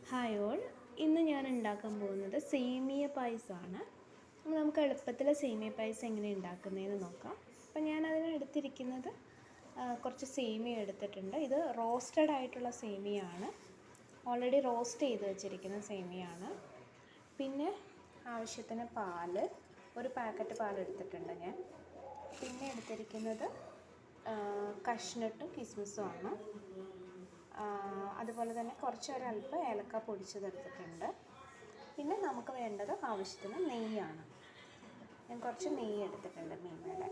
Hi all, ഇന്ന് ഞാൻ ഉണ്ടാക്കാൻ പോകുന്നത് സേമിയ പായസമാണ്. അപ്പോൾ നമുക്ക് എളുപ്പത്തിൽ സേമിയ പായസം എങ്ങനെ ഉണ്ടാക്കുന്നതെന്ന് നോക്കാം. അപ്പോൾ ഞാൻ അതിന് എടുത്തിരിക്കുന്നത് കുറച്ച് സേമിയ എടുത്തിട്ടുണ്ട്. ഇത് റോസ്റ്റഡ് ആയിട്ടുള്ള സേമിയയാണ്, ഓൾറെഡി റോസ്റ്റ് ചെയ്ത് വെച്ചിരിക്കുന്ന സേമിയയാണ്. പിന്നെ ആവശ്യത്തിന് പാല്, ഒരു പാക്കറ്റ് പാൽ എടുത്തിട്ടുണ്ട് ഞാൻ. പിന്നെ എടുത്തിരിക്കുന്നത് കഷ്നട്ടും കിസ്മിസുമാണ്. അതുപോലെ തന്നെ ഒരല്പം ഏലക്ക പൊടിച്ചതെടുത്തിട്ടുണ്ട്. പിന്നെ നമുക്ക് വേണ്ടത് ആവശ്യത്തിന് നെയ്യാണ്. ഞാൻ കുറച്ച് നെയ്യ് എടുത്തിട്ടുണ്ട് മീനയുടെ.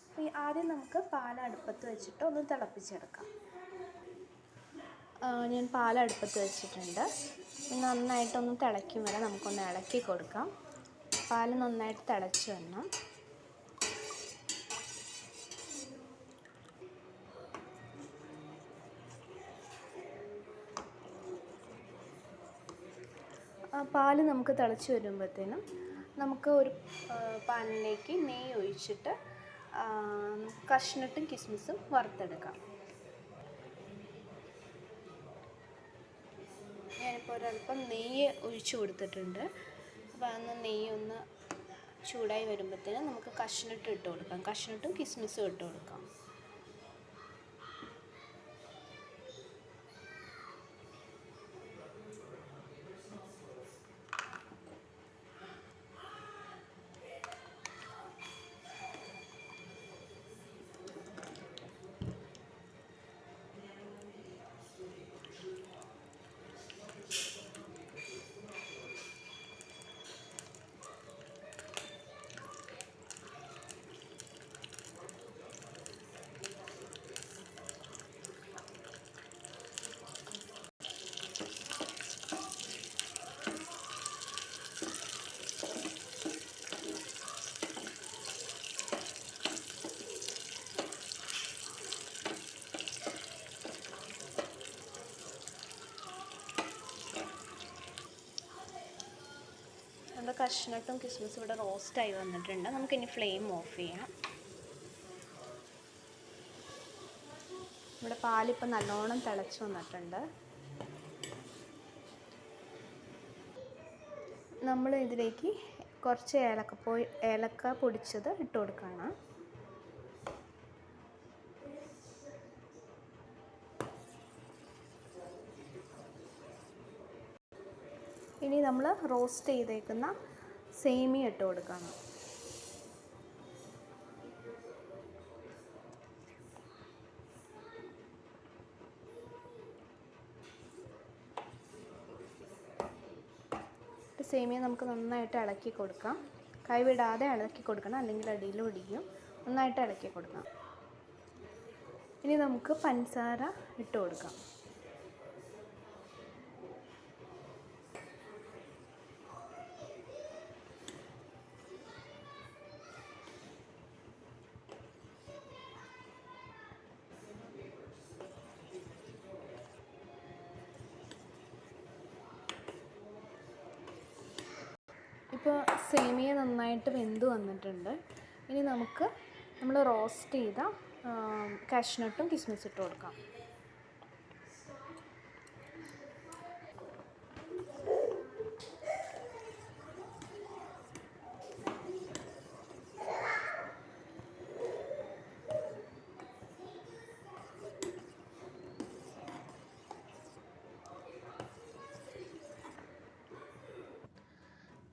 അപ്പോൾ ആദ്യം നമുക്ക് പാൽ അടുപ്പത്ത് വെച്ചിട്ട് ഒന്ന് തിളപ്പിച്ചെടുക്കാം. ഞാൻ പാൽ അടുപ്പത്ത് വെച്ചിട്ടുണ്ട്. നന്നായിട്ടൊന്ന് തിളയ്ക്കും വരെ നമുക്കൊന്ന് ഇളക്കി കൊടുക്കാം. പാൽ നന്നായിട്ട് തിളച്ച് വരണം. പാൽ നമുക്ക് തിളച്ച് വരുമ്പോഴത്തേനും നമുക്ക് ഒരു പാനിലേക്ക് നെയ്യ് ഒഴിച്ചിട്ട് കഷ്നട്ടും കിസ്മിസും വറുത്തെടുക്കാം. ഞാനിപ്പോൾ ഒരല്പം നെയ്യ് ഒഴിച്ച് കൊടുത്തിട്ടുണ്ട്. അപ്പോൾ അന്ന് നെയ്യ് ഒന്ന് ചൂടായി വരുമ്പോഴത്തേനും നമുക്ക് കഷ്നട്ട് ഇട്ട് കൊടുക്കാം. കഷ്നട്ടും കിസ്മിസും ഇട്ട് കൊടുക്കാം. നമ്മുടെ കഷ്നട്ടും കിസ്മിസും ഇവിടെ റോസ്റ്റായി വന്നിട്ടുണ്ട്. നമുക്കിനി ഫ്ലെയിം ഓഫ് ചെയ്യാം. നമ്മുടെ പാലിപ്പോൾ നല്ലോണം തിളച്ച് വന്നിട്ടുണ്ട്. നമ്മൾ ഇതിലേക്ക് കുറച്ച് ഏലക്ക പൊടിച്ചത് ഇട്ട് കൊടുക്കുകയാണ്. ഇനി നമ്മൾ റോസ്റ്റ് ചെയ്തേക്കുന്ന സേമിയ ഇട്ട് കൊടുക്കണം. സേമിയ നമുക്ക് നന്നായിട്ട് ഇളക്കി കൊടുക്കാം. കൈവിടാതെ ഇളക്കി കൊടുക്കണം, അല്ലെങ്കിൽ അടിയിൽ ഒടിക്കും. നന്നായിട്ട് ഇളക്കി കൊടുക്കാം. ഇനി നമുക്ക് പഞ്ചസാര ഇട്ട് കൊടുക്കാം. ഇപ്പോൾ സേമിയ നന്നായിട്ട് വെന്ത് വന്നിട്ടുണ്ട്. ഇനി നമുക്ക് നമ്മൾ റോസ്റ്റ് ചെയ്ത കാഷ്നട്ടും കിസ്മിസും ഇട്ട് കൊടുക്കാം.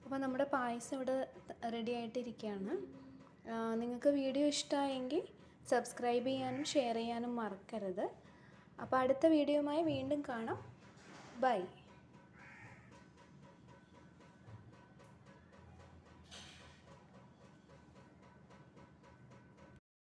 അപ്പോൾ നമ്മുടെ പായസം ഇവിടെ റെഡി ആയിട്ടിരിക്കുകയാണ്. നിങ്ങൾക്ക് വീഡിയോ ഇഷ്ടമായെങ്കിൽ സബ്സ്ക്രൈബ് ചെയ്യാനും ഷെയർ ചെയ്യാനും മറക്കരുത്. അപ്പോൾ അടുത്ത വീഡിയോയുമായി വീണ്ടും കാണാം. ബൈ.